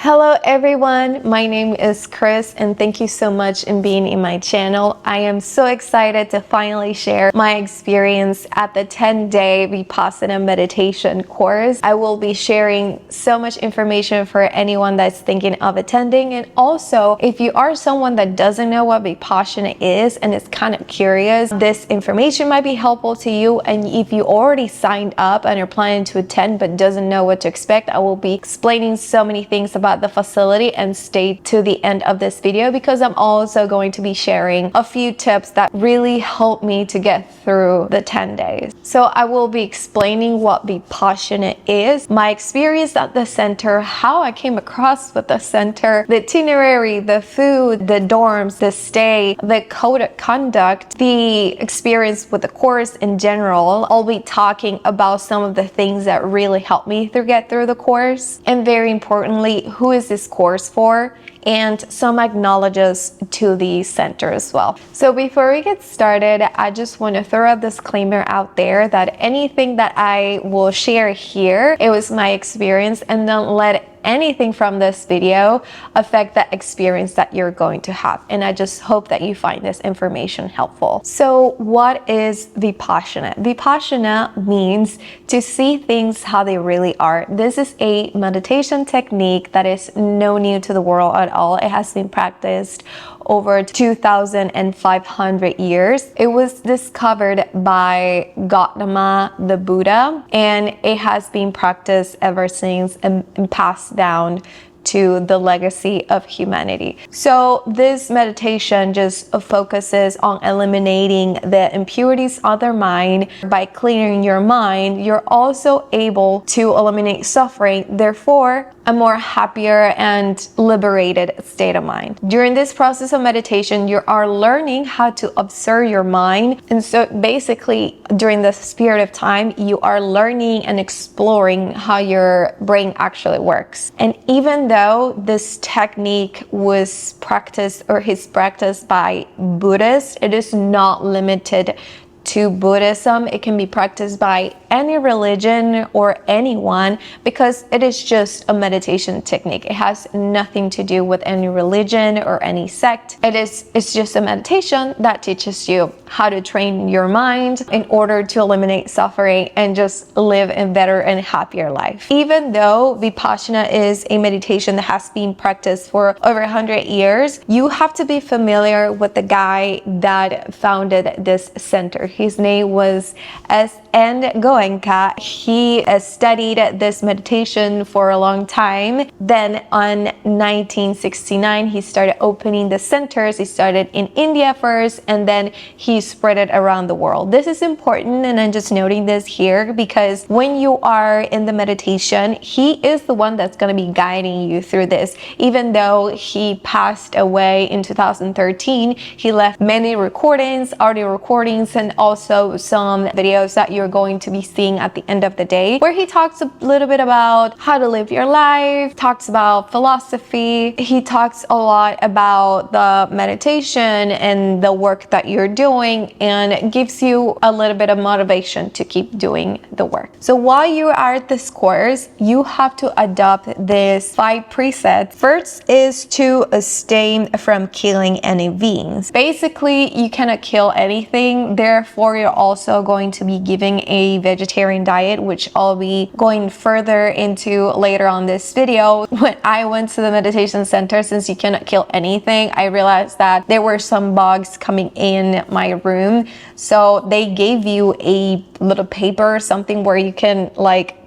Hello everyone, my name is Chris and thank you so much for being in my channel. I am so excited to finally share my experience at the 10-day Vipassana meditation course. I will be sharing so much information for anyone that's thinking of attending, and also if you are someone that doesn't know what Vipassana is and is kind of curious, this information might be helpful to you. And if you already signed up and are planning to attend but doesn't know what to expect, I will be explaining so many things about the facility, and stay to the end of this video because I'm also going to be sharing a few tips that really helped me to get through the 10 days. So I will be explaining what Vipassana is, my experience at the center, how I came across with the center, the itinerary, the food, the dorms, the stay, the code of conduct, the experience with the course in general. I'll be talking about some of the things that really helped me to get through the course, and very importantly, who is this course for, and some acknowledges to the center as well. So before we get started, I just want to throw a disclaimer out there that anything that I will share here, it was my experience, and don't let anything from this video affect the experience that you're going to have. And I just hope that you find this information helpful. So what is Vipassana? Vipassana means to see things how they really are. This is a meditation technique that is no new to the world at all. It has been practiced over 2,500 years. It was discovered by Gautama the Buddha, and it has been practiced ever since and passed down to the legacy of humanity. So this meditation just focuses on eliminating the impurities of their mind. By clearing your mind, you're also able to eliminate suffering, therefore a more happier and liberated state of mind. During this process of meditation, you are learning how to observe your mind. And so basically during this period of time, you are learning and exploring how your brain actually works. And even though this technique was practiced or is practiced by Buddhists, it is not limited to Buddhism. It can be practiced by any religion or anyone because it is just a meditation technique. It has nothing to do with any religion or any sect. It's just a meditation that teaches you how to train your mind in order to eliminate suffering and just live a better and happier life. Even though Vipassana is a meditation that has been practiced for over 100 years, you have to be familiar with the guy that founded this center. His name was S.N. Goenka. He studied this meditation for a long time. Then on 1969, he started opening the centers. He started in India first, and then he spread it around the world. This is important, and I'm just noting this here because when you are in the meditation, he is the one that's going to be guiding you through this. Even though he passed away in 2013, he left many recordings, audio recordings, and also some videos that you're going to be seeing at the end of the day, where he talks a little bit about how to live your life, talks about philosophy. He talks a lot about the meditation and the work that you're doing, and it gives you a little bit of motivation to keep doing the work. So while you are at this course, you have to adopt these 5 precepts. First is to abstain from killing any beings. Basically, you cannot kill anything, therefore you're also going to be giving a vegetarian diet, which I'll be going further into later on this video. When I went to the meditation center, since you cannot kill anything, I realized that there were some bugs coming in my room. So they gave you a little paper or something where you can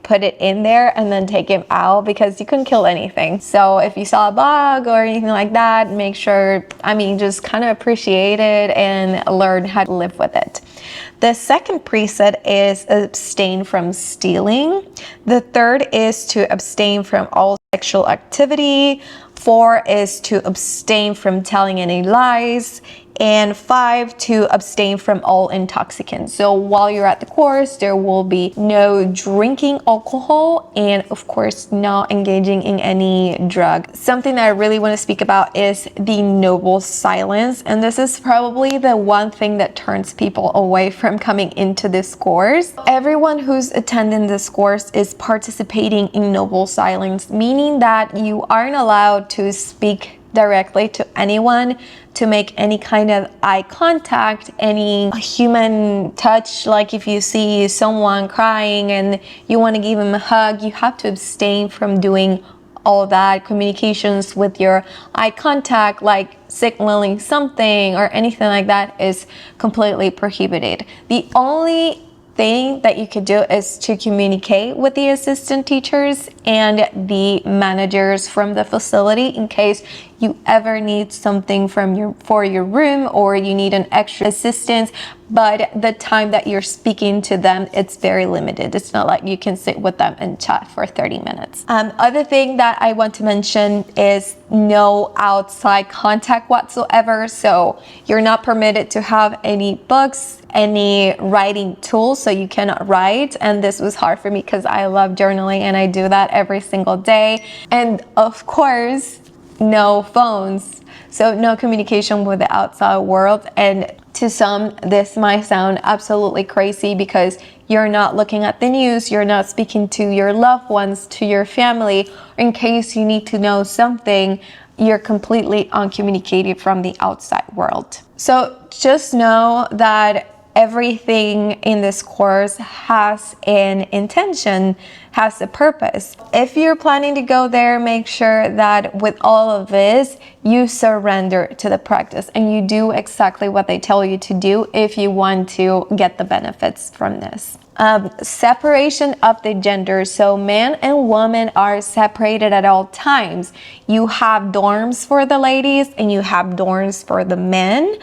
put it in there and then take it out because you couldn't kill anything. So if you saw a bug or anything like that, make sure, just kind of appreciate it and learn how to live with it. The second precept is abstain from stealing. The third is to abstain from all sexual activity. 4 is to abstain from telling any lies. And 5, to abstain from all intoxicants. So while you're at the course, there will be no drinking alcohol, and of course not engaging in any drug. Something that I really want to speak about is the noble silence, and this is probably the one thing that turns people away from coming into this course. Everyone who's attending this course is participating in noble silence, meaning that you aren't allowed to speak directly to anyone, to make any kind of eye contact, any human touch. Like if you see someone crying and you want to give them a hug, you have to abstain from doing all that. Communications with your eye contact, like signaling something or anything like that, is completely prohibited. The only thing that you could do is to communicate with the assistant teachers and the managers from the facility in case you ever need something for your room, or you need an extra assistance. But the time that you're speaking to them, it's very limited. It's not like you can sit with them and chat for 30 minutes. Other thing that I want to mention is no outside contact whatsoever. So you're not permitted to have any books, any writing tools, so you cannot write. And this was hard for me because I love journaling and I do that every single day. And of course, no phones, so no communication with the outside world. And to some, this might sound absolutely crazy because you're not looking at the news, you're not speaking to your loved ones, to your family, or in case you need to know something, you're completely uncommunicated from the outside world. So just know that everything in this course has an intention, has a purpose. If you're planning to go there, make sure that with all of this, you surrender to the practice and you do exactly what they tell you to do if you want to get the benefits from this. Separation of the genders. So men and women are separated at all times. You have dorms for the ladies and you have dorms for the men.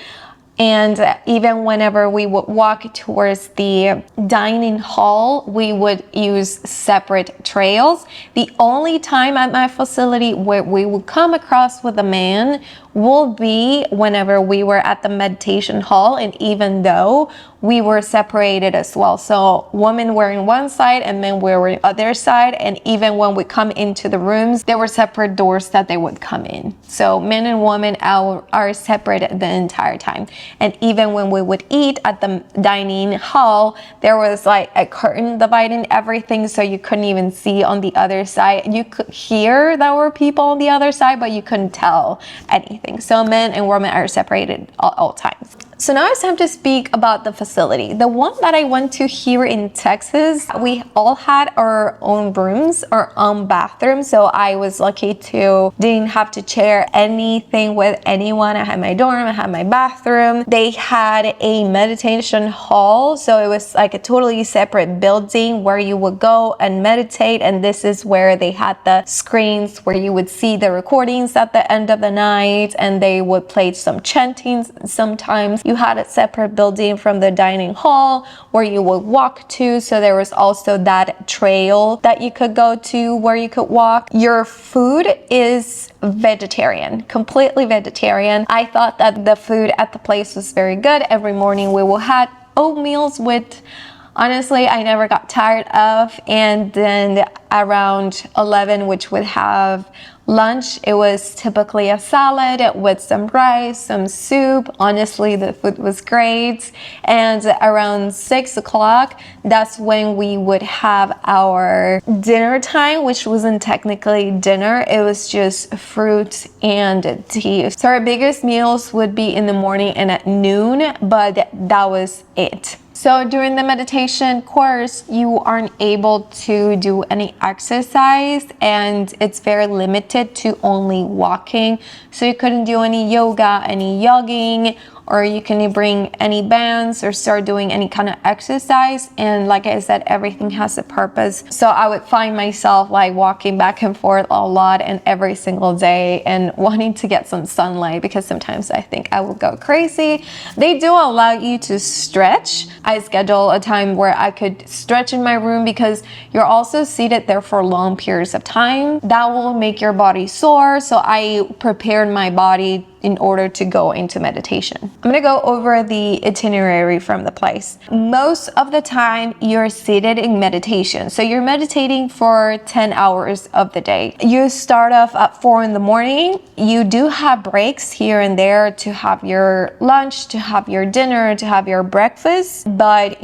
And even whenever we would walk towards the dining hall, we would use separate trails. The only time at my facility where we would come across with a man will be whenever we were at the meditation hall, and even though we were separated as well. So women were in one side and men were in other side, and even when we come into the rooms, there were separate doors that they would come in. So men and women are separated the entire time. And even when we would eat at the dining hall, there was like a curtain dividing everything, so you couldn't even see on the other side. You could hear there were people on the other side, but you couldn't tell anything. So men and women are separated all times. So now it's time to speak about the facility. The one that I went to here in Texas, we all had our own rooms, our own bathroom. So I was lucky to didn't have to share anything with anyone. I had my dorm, I had my bathroom. They had a meditation hall. So it was like a totally separate building where you would go and meditate. And this is where they had the screens where you would see the recordings at the end of the night, and they would play some chantings sometimes. You had a separate building from the dining hall where you would walk to. So there was also that trail that you could go to where you could walk. Your food is vegetarian, completely vegetarian. I thought that the food at the place was very good. Every morning we will have oatmeals with, honestly, I never got tired of. And then around 11, which would have lunch, it was typically a salad with some rice, some soup. Honestly, the food was great. And around 6 o'clock, that's when we would have our dinner time, which wasn't technically dinner. It was just fruit and tea. So our biggest meals would be in the morning and at noon, but that was it. So during the meditation course, you aren't able to do any exercise, and it's very limited to only walking. So you couldn't do any yoga, any jogging, or you can bring any bands or start doing any kind of exercise. And like I said, everything has a purpose. So I would find myself like walking back and forth a lot and every single day and wanting to get some sunlight, because sometimes I think I will go crazy. They do allow you to stretch. I schedule a time where I could stretch in my room because you're also seated there for long periods of time. That will make your body sore. So I prepared my body in order to go into meditation. I'm gonna go over the itinerary from the place. Most of the time you're seated in meditation. So you're meditating for 10 hours of the day. You start off at 4 in the morning. You do have breaks here and there to have your lunch, to have your dinner, to have your breakfast, but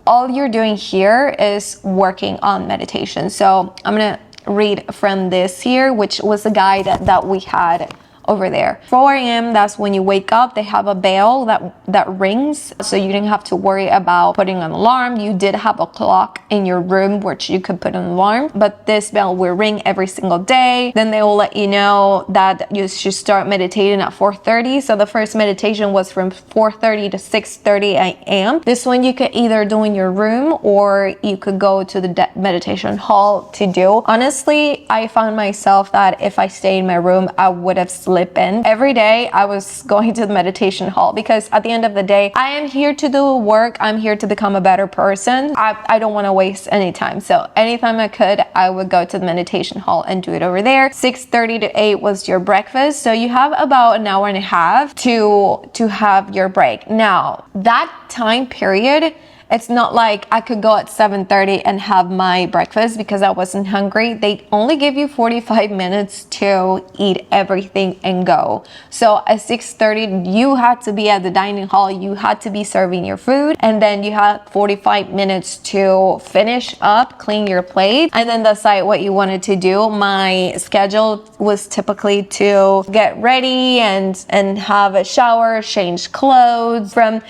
all you're doing here is working on meditation. So I'm gonna read from this here, which was the guide that we had over there. 4 a.m. that's when you wake up. They have a bell that rings, so you didn't have to worry about putting an alarm. You did have a clock in your room which you could put an alarm, but this bell will ring every single day. Then they will let you know that you should start meditating at 4:30. So the first meditation was from 4:30 to 6:30 a.m. This one you could either do in your room or you could go to the meditation hall to do. Honestly, I found myself that if I stayed in my room, I would have slept in. Every day I was going to the meditation hall because at the end of the day, I am here to do work. I'm here to become a better person. I don't want to waste any time. So anytime I could, I would go to the meditation hall and do it over there. 6:30 to 8 was your breakfast. So you have about an hour and a half to have your break. Now, that time period, it's not like I could go at 7:30 and have my breakfast because I wasn't hungry. They only give you 45 minutes to eat everything and go. So at 6:30, you had to be at the dining hall. You had to be serving your food. And then you had 45 minutes to finish up, clean your plate, and then decide what you wanted to do. My schedule was typically to get ready and have a shower, change clothes. From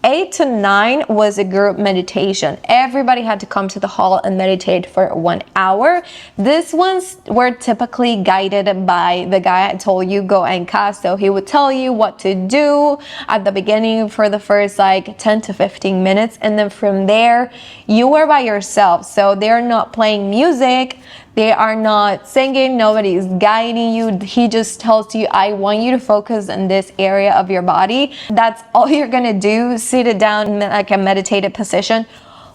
8 to 9 was a group meditation. Everybody had to come to the hall and meditate for 1 hour. These ones were typically guided by the guy I told you, Go Enka. So he would tell you what to do at the beginning for the first like 10 to 15 minutes. And then from there, you were by yourself. So they're not playing music. They are not singing, nobody is guiding you. He just tells you, I want you to focus on this area of your body. That's all you're gonna do, sit it down in like a meditative position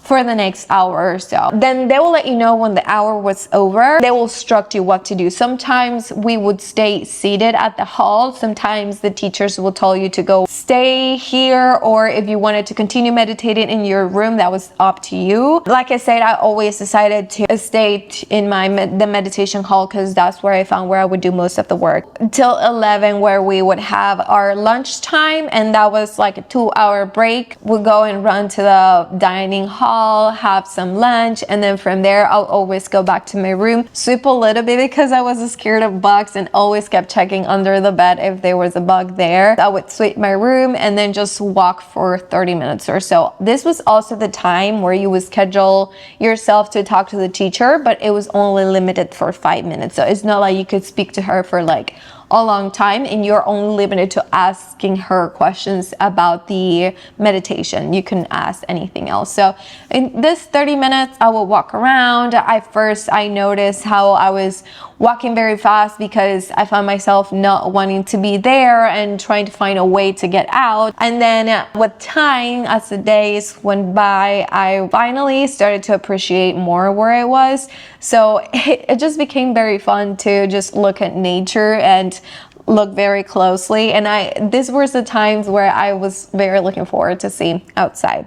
for the next hour or so. Then they will let you know when the hour was over. They will instruct you what to do. Sometimes we would stay seated at the hall. Sometimes the teachers will tell you to go stay here, or if you wanted to continue meditating in your room, that was up to you. Like I said, I always decided to stay in the meditation hall because that's where I found where I would do most of the work. Till 11, where we would have our lunch time, and that was like a 2-hour break. We'll go and run to the dining hall, have some lunch, and then from there I'll always go back to my room, sleep a little bit because I was scared of bugs and always kept checking under the bed if there was a bug there. I would sweep my room and then just walk for 30 minutes or so. This was also the time where you would schedule yourself to talk to the teacher, but it was only limited for 5 minutes. So it's not like you could speak to her for like a long time, and you're only limited to asking her questions about the meditation. You can ask anything else. So in this 30 minutes, I will walk around. I noticed how I was walking very fast because I found myself not wanting to be there and trying to find a way to get out. And then with time, as the days went by, I finally started to appreciate more where I was. So it just became very fun to just look at nature and look very closely, and these were the times where I was very looking forward to see outside.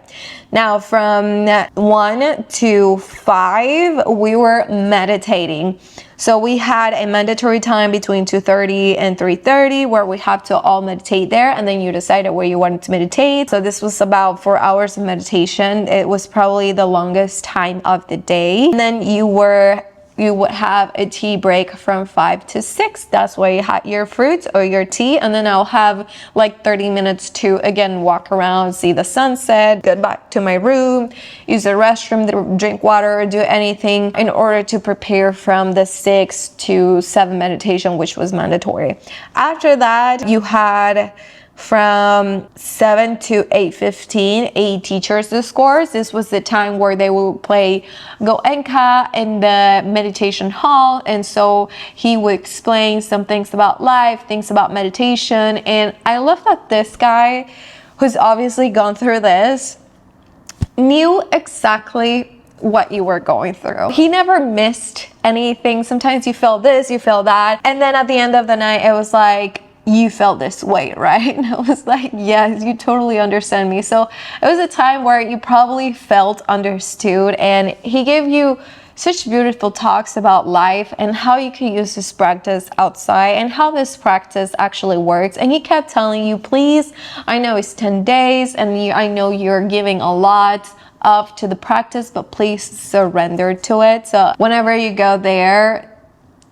Now from 1 to 5 we were meditating. So we had a mandatory time between 2:30 and 3:30 where we have to all meditate there, and then you decided where you wanted to meditate. So this was about 4 hours of meditation. It was probably the longest time of the day. And then you would have a tea break from 5 to 6. That's where you had your fruits or your tea. And then I'll have like 30 minutes to again walk around, see the sunset, get back to my room, use the restroom, drink water, or do anything in order to prepare from the 6 to 7 meditation, which was mandatory. After that, you had from 7 to 8:15 a teacher's discourse. This was the time where they will play Go Enka in the meditation hall, and so he would explain some things about life, things about meditation. And I love that this guy, who's obviously gone through this, knew exactly what you were going through. He never missed anything. Sometimes you feel this, you feel that, and then at the end of the night it was like, you felt this way, right? And I was like, yes, you totally understand me. So it was a time where you probably felt understood, and he gave you such beautiful talks about life and how you can use this practice outside and how this practice actually works. And he kept telling you, please, I know it's 10 days and I know you're giving a lot of to the practice, but please surrender to it. So whenever you go there,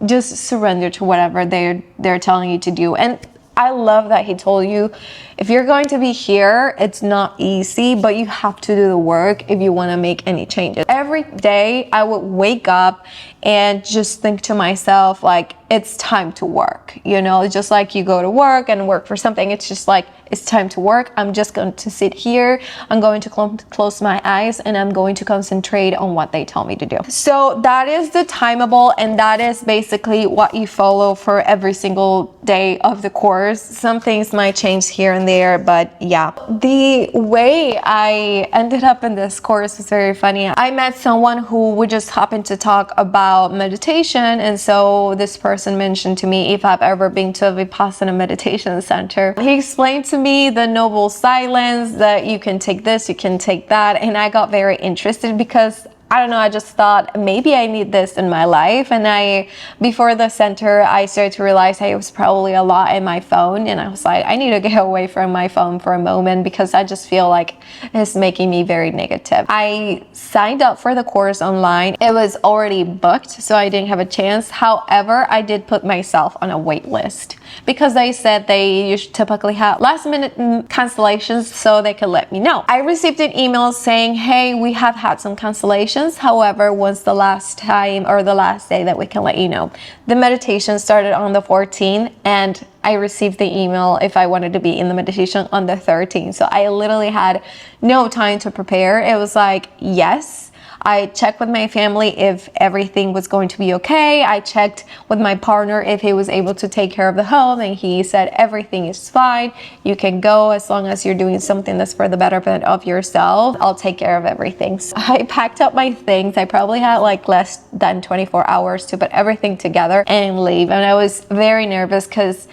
just surrender to whatever they're telling you to do. And I love that he told you, if you're going to be here, it's not easy, but you have to do the work if you want to make any changes. Every day I would wake up and just think to myself, like, it's time to work. You know, just like you go to work and work for something, it's just like, it's time to work. I'm just going to sit here. I'm going to close my eyes and I'm going to concentrate on what they tell me to do. So that is the timeable, and that is basically what you follow for every single day of the course. Some things might change here and there, but yeah. The way I ended up in this course was very funny. I met someone who would just happen to talk about meditation, and so this person mentioned to me if I've ever been to a Vipassana meditation center. He explained to me the noble silence, that you can take this, you can take that, and I got very interested because I don't know, I just thought maybe I need this in my life. And before the center, I started to realize I was probably a lot in my phone, and I was like, I need to get away from my phone for a moment because I just feel like it's making me very negative. I signed up for the course online. It was already booked, so I didn't have a chance. However, I did put myself on a wait list because they said they typically have last minute cancellations, so they could let me know. I received an email saying, hey, we have had some cancellations. However, once the last time or the last day that we can let you know. The meditation started on the 14th, and I received the email if I wanted to be in the meditation on the 13th. So I literally had no time to prepare. It was like, yes. I checked with my family if everything was going to be okay. I checked with my partner if he was able to take care of the home, and he said everything is fine. You can go as long as you're doing something that's for the betterment of yourself. I'll take care of everything. So I packed up my things. I probably had like less than 24 hours to put everything together and leave. And I was very nervous because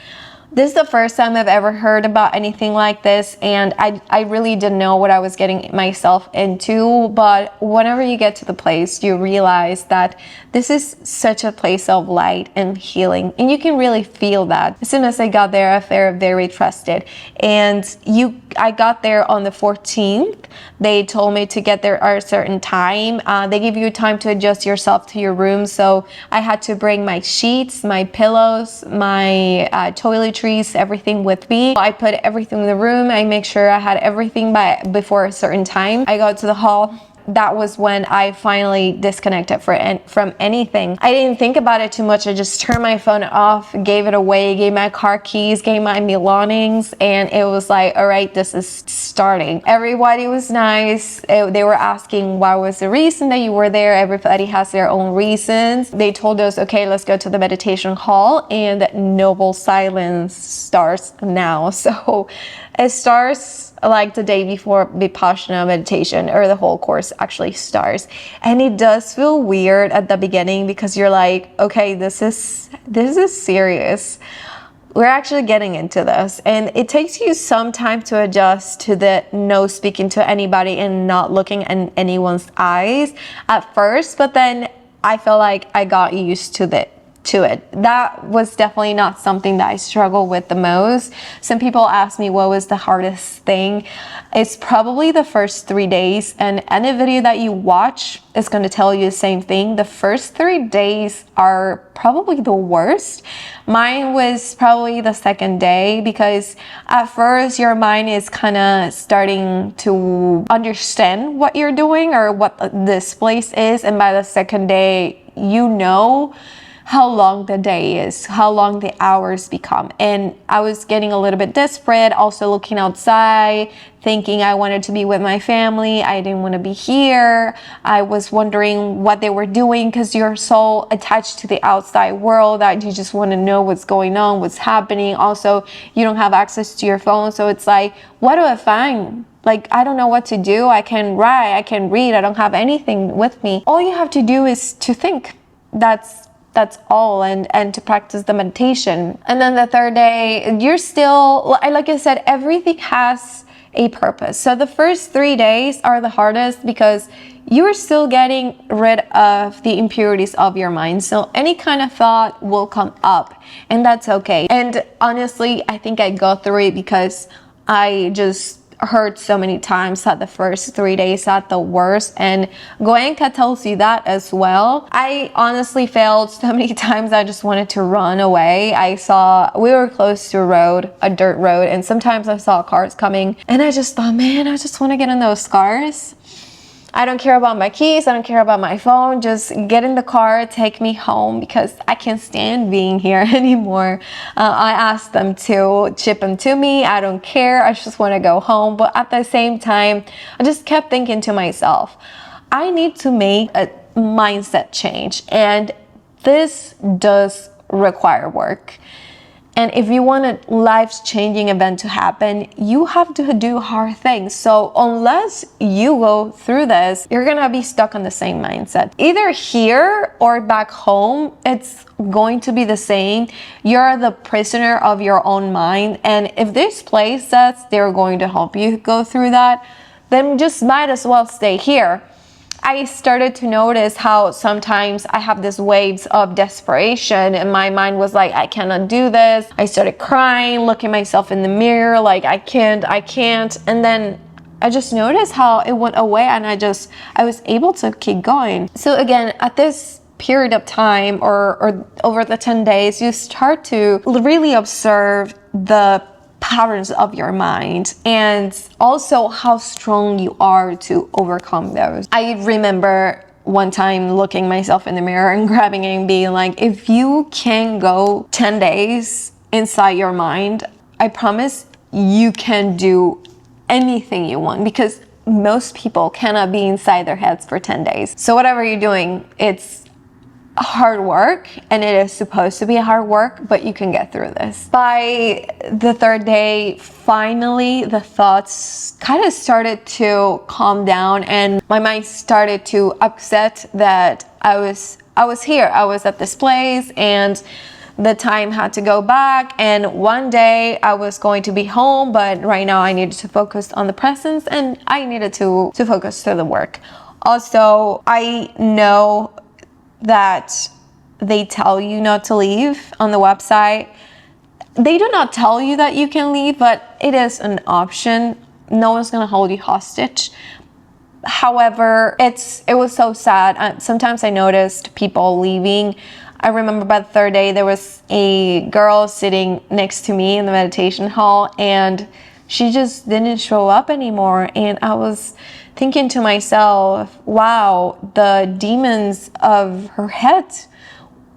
this is the first time I've ever heard about anything like this, and I really didn't know what I was getting myself into. But whenever you get to the place, you realize that this is such a place of light and healing, and you can really feel that. As soon as I got there, I felt very trusted. And I got there on the 14th. They told me to get there at a certain time. They give you time to adjust yourself to your room, so I had to bring my sheets, my pillows, my toiletries, everything with me. I put everything in the room. I make sure I had everything before a certain time. I got to the hall. That was when I finally disconnected from anything. I didn't think about it too much. I just turned my phone off, gave it away, gave my car keys, gave my belongings, and it was like, all right, this is starting. Everybody was nice. They were asking what was the reason that you were there. Everybody has their own reasons. They told us, okay, let's go to the meditation hall, and noble silence starts now. So it starts like the day before Vipassana meditation, or the whole course actually starts. And it does feel weird at the beginning because you're like, okay, this is serious. We're actually getting into this. And it takes you some time to adjust to the no speaking to anybody and not looking in anyone's eyes at first, but then I feel like I got used to it. That was definitely not something that I struggle with the most. Some people ask me what was the hardest thing. It's probably the first 3 days, and any video that you watch is going to tell you the same thing. The first 3 days are probably the worst. Mine was probably the second day, because at first your mind is kind of starting to understand what you're doing or what this place is, and by the second day you know how long the day is, how long the hours become. And I was getting a little bit desperate, also looking outside, thinking I wanted to be with my family. I didn't want to be here. I was wondering what they were doing, because you're so attached to the outside world that you just want to know what's going on, what's happening. Also, you don't have access to your phone, so it's like, what do I find? Like, I don't know what to do. I can write, I can read, I don't have anything with me. All you have to do is to think. That's that's all, and to practice the meditation. And then the third day, you're still, like I said, everything has a purpose. So the first 3 days are the hardest because you're still getting rid of the impurities of your mind. So any kind of thought will come up, and that's okay. And honestly, I think I go through it because I just heard so many times that the first 3 days are the worst, and Goenka tells you that as well. I honestly felt so many times I just wanted to run away. We were close to a dirt road, and sometimes I saw cars coming, and I just thought, man, I just want to get in those cars. I don't care about my keys, I don't care about my phone, just get in the car, take me home, because I can't stand being here anymore. I asked them to ship them to me, I don't care, I just want to go home. But at the same time, I just kept thinking to myself, I need to make a mindset change, and this does require work. And if you want a life-changing event to happen, you have to do hard things. So unless you go through this, you're gonna be stuck on the same mindset. Either here or back home, it's going to be the same. You're the prisoner of your own mind. And if this place says they're going to help you go through that, then just might as well stay here. I started to notice how sometimes I have these waves of desperation, and my mind was like, I cannot do this. I started crying, looking myself in the mirror, like I can't. And then I just noticed how it went away, and I was able to keep going. So again, at this period of time, or over the 10 days, you start to really observe the patterns of your mind, and also how strong you are to overcome those. I remember one time looking myself in the mirror and grabbing it and being like, if you can go 10 days inside your mind, I promise you can do anything you want, because most people cannot be inside their heads for 10 days. So whatever you're doing, it's hard work, and it is supposed to be hard work, but you can get through this. By the third day, finally the thoughts kind of started to calm down, and my mind started to accept that I was here, I was at this place, and the time had to go back, and one day I was going to be home, but right now I needed to focus on the presence, and I needed to focus to the work. Also, I know that they tell you not to leave on the website. They do not tell you that you can leave, but it is an option. No one's gonna hold you hostage. However, it was so sad. Sometimes I noticed people leaving. I remember by the third day, there was a girl sitting next to me in the meditation hall, and she just didn't show up anymore. And I was thinking to myself, wow, the demons of her head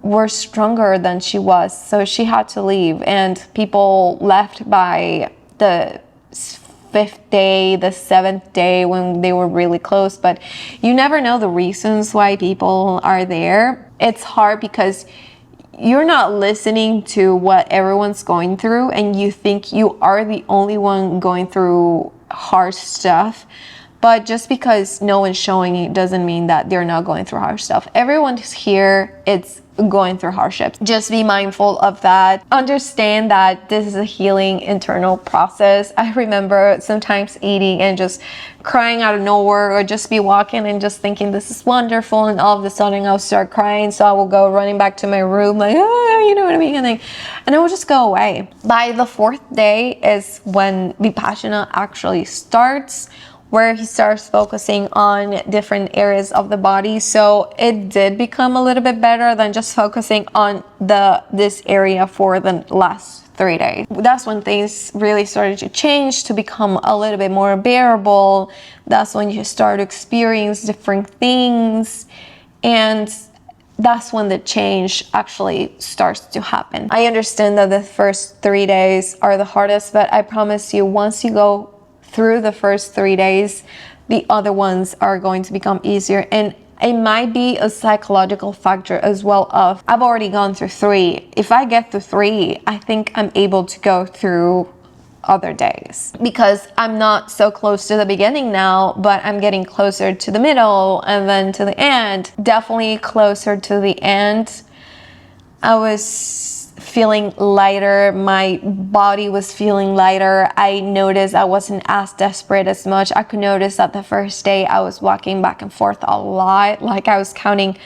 were stronger than she was. So she had to leave, and people left by the 5th day, the 7th day, when they were really close. But you never know the reasons why people are there. It's hard because you're not listening to what everyone's going through, and you think you are the only one going through hard stuff. But just because no one's showing it doesn't mean that they're not going through hard stuff. Everyone's here, it's going through hardships. Just be mindful of that. Understand that this is a healing internal process. I remember sometimes eating and just crying out of nowhere, or just be walking and just thinking this is wonderful, and all of a sudden I'll start crying, so I will go running back to my room like, oh, you know what I mean, and it will just go away. By the 4th day is when Vipassana actually starts, where he starts focusing on different areas of the body. So it did become a little bit better than just focusing on this area for the last 3 days. That's when things really started to change, to become a little bit more bearable. That's when you start to experience different things, and that's when the change actually starts to happen. I understand that the first 3 days are the hardest, but I promise you, once you go through the first 3 days, the other ones are going to become easier. And it might be a psychological factor as well of, I've already gone through 3. If I get through 3, I think I'm able to go through other days, because I'm not so close to the beginning now, but I'm getting closer to the middle and then to the end. Definitely closer to the end. I was feeling lighter. My body was feeling lighter. I noticed I wasn't as desperate as much. I could notice that the first day I was walking back and forth a lot. Like I was counting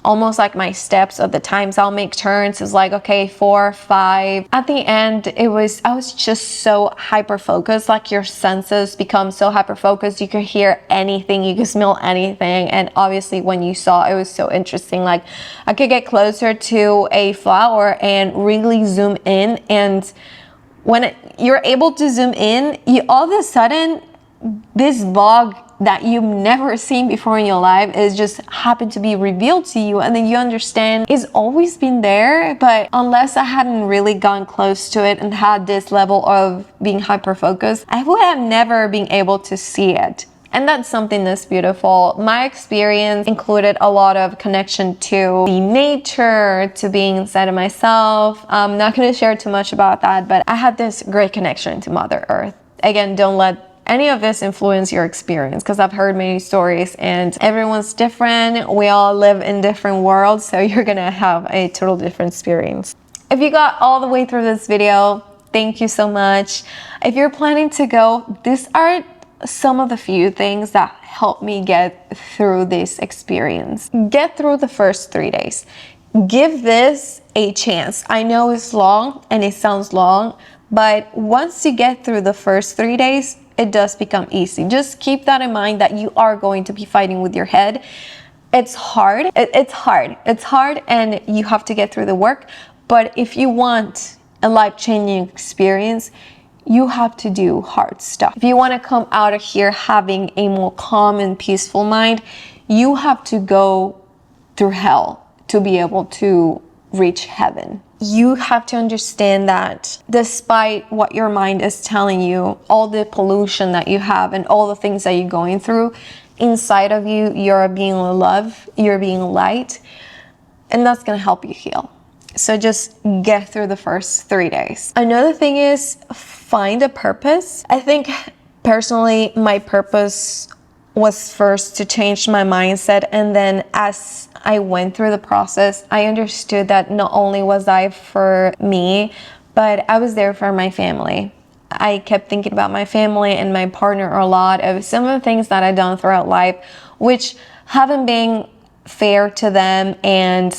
almost like my steps of the times I'll make turns. It's like, okay, 4, 5. At the end, I was just so hyper focused. Like your senses become so hyper focused. You could hear anything, you could smell anything. And obviously when you saw, it was so interesting. Like I could get closer to a flower and really zoom in. And when you're able to zoom in, you all of a sudden, this bug that you've never seen before in your life is just happened to be revealed to you, and then you understand it's always been there, but unless I hadn't really gone close to it and had this level of being hyper focused, I would have never been able to see it. And that's something that's beautiful. My experience included a lot of connection to the nature, to being inside of myself. I'm not going to share too much about that, but I had this great connection to Mother Earth. Again, don't let any of this influence your experience, because I've heard many stories and everyone's different. We all live in different worlds, so you're gonna have a total different experience. If you got all the way through this video, thank you so much. If you're planning to go, these are some of the few things that helped me get through this experience. Get through the first 3 days. Give this a chance. I know it's long and it sounds long, but once you get through the first 3 days, it does become easy. Just keep that in mind, that you are going to be fighting with your head. It's hard. It's hard and you have to get through the work. But if you want a life-changing experience, you have to do hard stuff. If you want to come out of here having a more calm and peaceful mind, you have to go through hell to be able to reach heaven. You have to understand that despite what your mind is telling you, all the pollution that you have and all the things that you're going through, inside of you, you're being love, you're being light, and that's going to help you heal. So just get through the first 3 days. Another thing is find a purpose. I think personally, my purpose was first to change my mindset, and then as I went through the process, I understood that not only was I for me, but I was there for my family. I kept thinking about my family and my partner a lot, of some of the things that I've done throughout life, which haven't been fair to them, and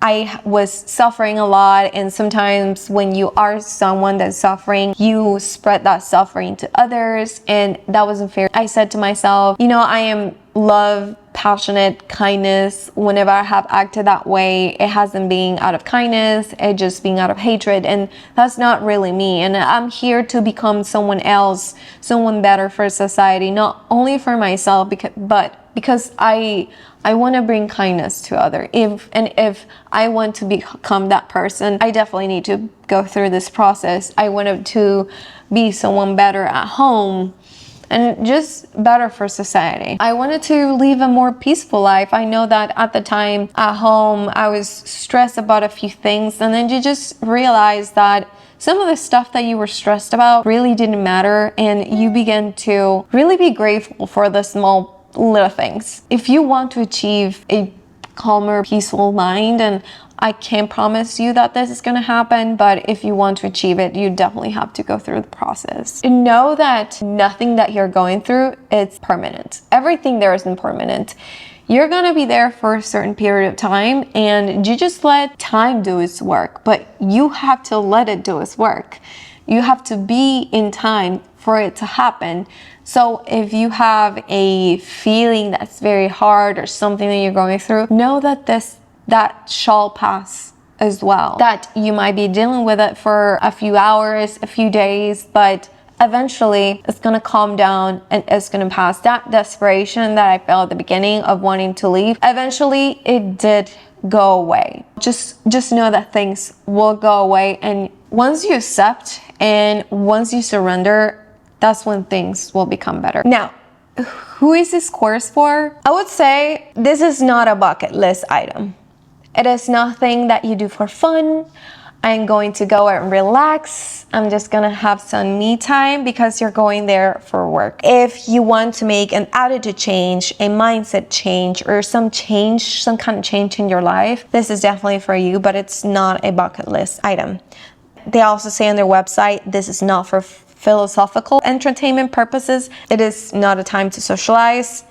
I was suffering a lot. And sometimes when you are someone that's suffering, you spread that suffering to others, and that wasn't fair. I said to myself, you know, I am love, passionate, kindness. Whenever I have acted that way, it hasn't been out of kindness, it just being out of hatred, and that's not really me. And I'm here to become someone else, someone better for society, not only for myself, but because I want to bring kindness to others. If I want to become that person, I definitely need to go through this process. I wanted to be someone better at home and just better for society. I wanted to live a more peaceful life. I know that at the time at home, I was stressed about a few things, and then you just realize that some of the stuff that you were stressed about really didn't matter, and you begin to really be grateful for the small little things. If you want to achieve a calmer, peaceful mind, and I can't promise you that this is going to happen, but if you want to achieve it, you definitely have to go through the process. And know that nothing that you're going through is permanent. Everything there isn't permanent. You're going to be there for a certain period of time, and you just let time do its work, but you have to let it do its work. You have to be in time for it to happen. So if you have a feeling that's very hard or something that you're going through, know that that shall pass as well. That you might be dealing with it for a few hours, a few days, but eventually it's gonna calm down and it's gonna pass. That desperation that I felt at the beginning of wanting to leave, eventually it did go away. Just know that things will go away, and once you accept and once you surrender, that's when things will become better. Now, who is this course for? I would say this is not a bucket list item. It is nothing that you do for fun. I'm going to go and relax. I'm just gonna have some me time because you're going there for work. If you want to make an attitude change, a mindset change, or some kind of change in your life, this is definitely for you, but it's not a bucket list item. They also say on their website, this is not for philosophical entertainment purposes. It is not a time to socialize.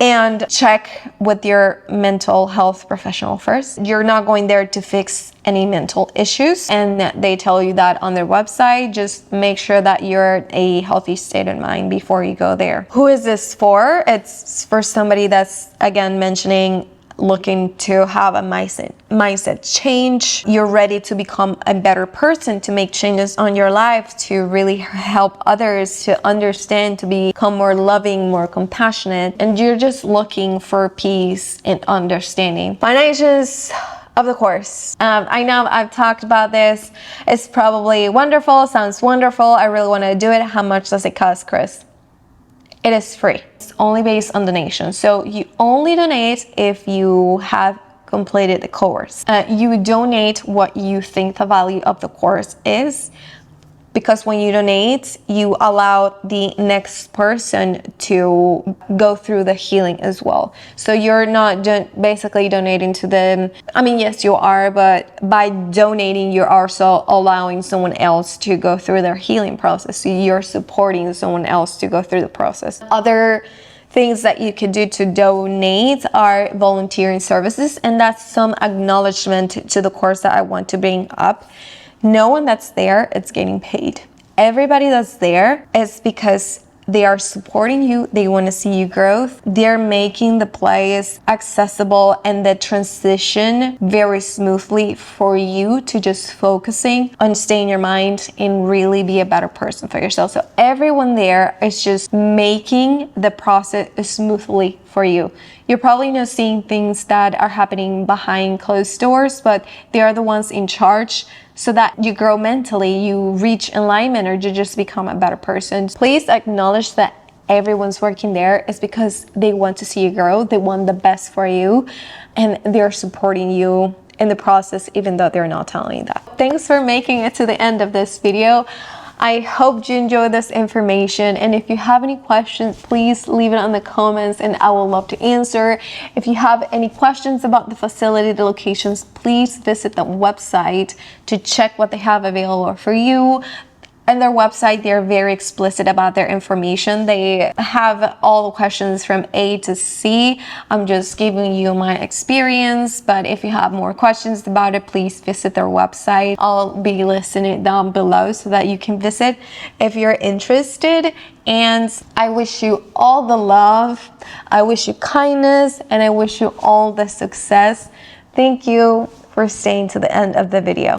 And check with your mental health professional first. You're not going there to fix any mental issues, and they tell you that on their website. Just make sure that you're in a healthy state of mind before you go there. Who is this for? It's for somebody that's, again, mentioning looking to have a mindset change. You're ready to become a better person, to make changes on your life, to really help others, to understand, to become more loving, more compassionate, and you're just looking for peace and understanding. Financials of the course. I know I've talked about this. It's probably wonderful, sounds wonderful. I really want to do it. How much does it cost, Chris? It is free. It's only based on donation. So you only donate if you have completed the course. You donate what you think the value of the course is, because when you donate, you allow the next person to go through the healing as well. So you're not basically donating to them. I mean, yes, you are, but by donating, you're also allowing someone else to go through their healing process. So you're supporting someone else to go through the process. Other things that you could do to donate are volunteering services, and that's some acknowledgement to the course that I want to bring up. No one that's there is getting paid. Everybody that's there is because they are supporting you. They want to see you grow. They're making the place accessible and the transition very smoothly for you to just focusing on staying your mind and really be a better person for yourself. So everyone there is just making the process smoothly for you. You're probably not seeing things that are happening behind closed doors, but they are the ones in charge, so that you grow mentally, you reach alignment, or you just become a better person. Please acknowledge that everyone's working there is because they want to see you grow, they want the best for you, and they're supporting you in the process, even though they're not telling you that. Thanks for making it to the end of this video. I hope you enjoyed this information, and if you have any questions, please leave it in the comments and I will love to answer. If you have any questions about the facility, the locations, please visit the website to check what they have available for you. And their website, they're very explicit about their information. They have all the questions from A to C. I'm just giving you my experience, but if you have more questions about it, please visit their website. I'll be listing it down below so that you can visit if you're interested. And I wish you all the love, I wish you kindness, and I wish you all the success. Thank you for staying to the end of the video.